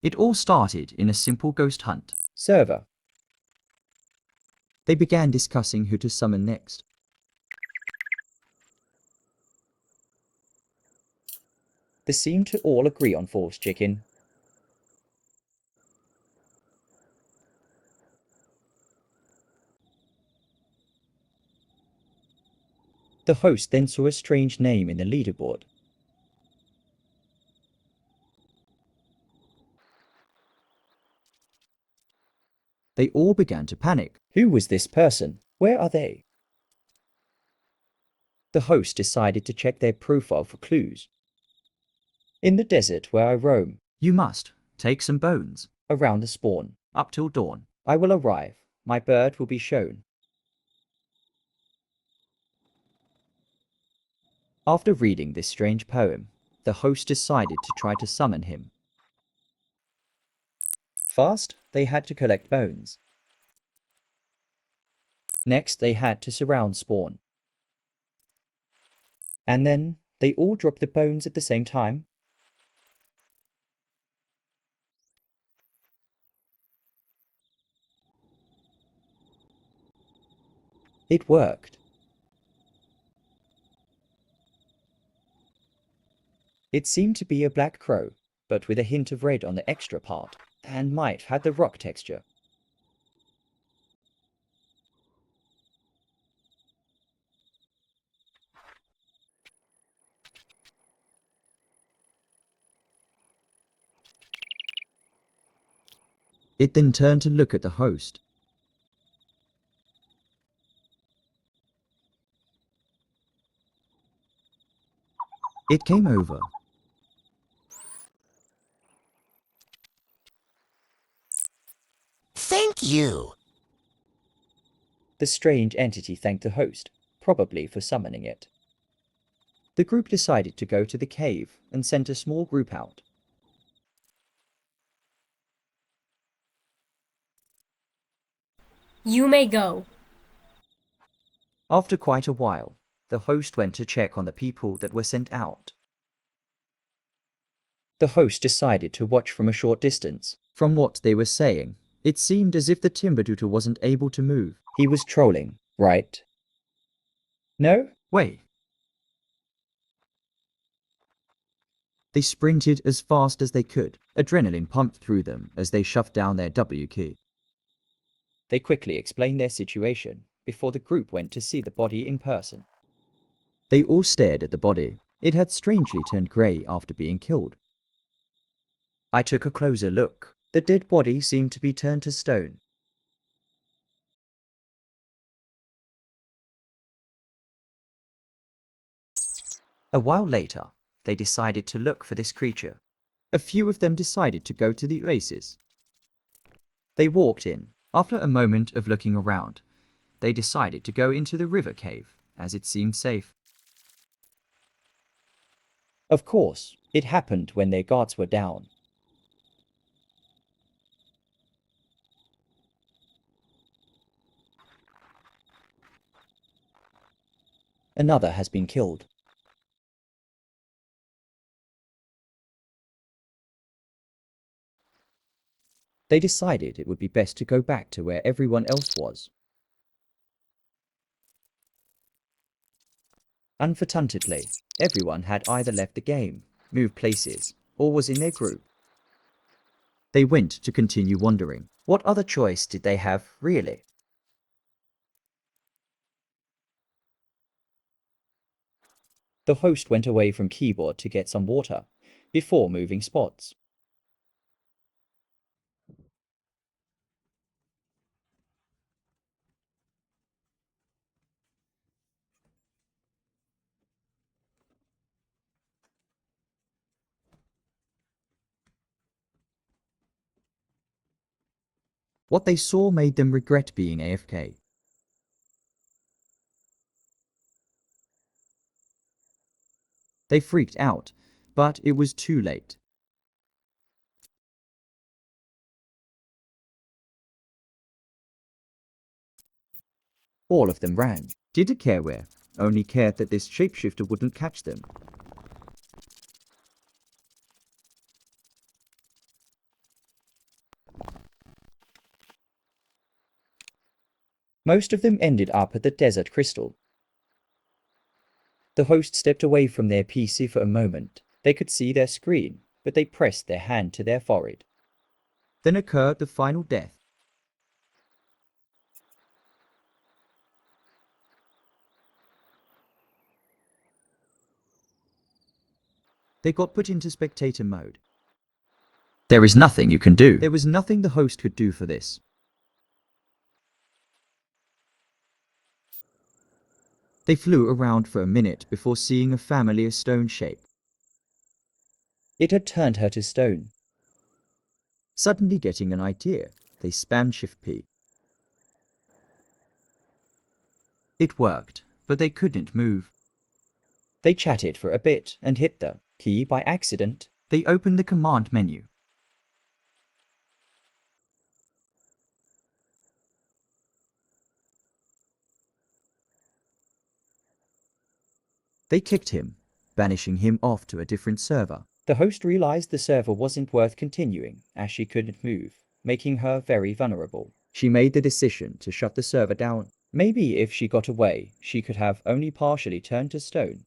It all started in a simple ghost hunt. Server. They began discussing who to summon next. They seemed to all agree on False Chicken. The host then saw a strange name in the leaderboard. They all began to panic. Who was this person? Where are they? The host decided to check their profile for clues. In the desert where I roam, You must take some bones. around the spawn, Up till dawn. I will arrive. My bird will be shown. After reading this strange poem, the host decided to try to summon him. First, they had to collect bones. Next, they had to surround spawn. And then, they all dropped the bones at the same time. It worked. It seemed to be a black crow, but with a hint of red on the extra part, and might have the rock texture. It then turned to look at the host. It came over. Thank you. The strange entity thanked the host, probably for summoning it. The group decided to go to the cave and sent a small group out. You may go. After quite a while, the host went to check on the people that were sent out. The host decided to watch from a short distance. From what they were saying, it seemed as if the Timberdoodle wasn't able to move. He was trolling, right? No? Wait. They sprinted as fast as they could. Adrenaline pumped through them as they shoved down their W key. They quickly explained their situation before the group went to see the body in person. They all stared at the body. It had strangely turned grey after being killed. I took a closer look. The dead body seemed to be turned to stone. A while later, they decided to look for this creature. A few of them decided to go to the oasis. They walked in. After a moment of looking around, they decided to go into the river cave, as it seemed safe. Of course, it happened when their guards were down. Another has been killed. They decided it would be best to go back to where everyone else was. Unfortunately, everyone had either left the game, moved places, or was in their group. They went to continue wandering. What other choice did they have, really? The host went away from keyboard to get some water, before moving spots. What they saw made them regret being AFK. They freaked out, but it was too late. All of them ran. Didn't care where, only cared that this shapeshifter wouldn't catch them. Most of them ended up at the desert crystal. The host stepped away from their PC for a moment. They could see their screen, but they pressed their hand to their forehead. Then occurred the final death. They got put into spectator mode. There is nothing you can do. There was nothing the host could do for this. They flew around for a minute before seeing a familiar stone shape. It had turned her to stone. Suddenly getting an idea, they spammed Shift P. It worked, but they couldn't move. They chatted for a bit and hit the key by accident. They opened the command menu. They kicked him, banishing him off to a different server. The host realized the server wasn't worth continuing as she couldn't move, making her very vulnerable. She made the decision to shut the server down. Maybe if she got away, she could have only partially turned to stone.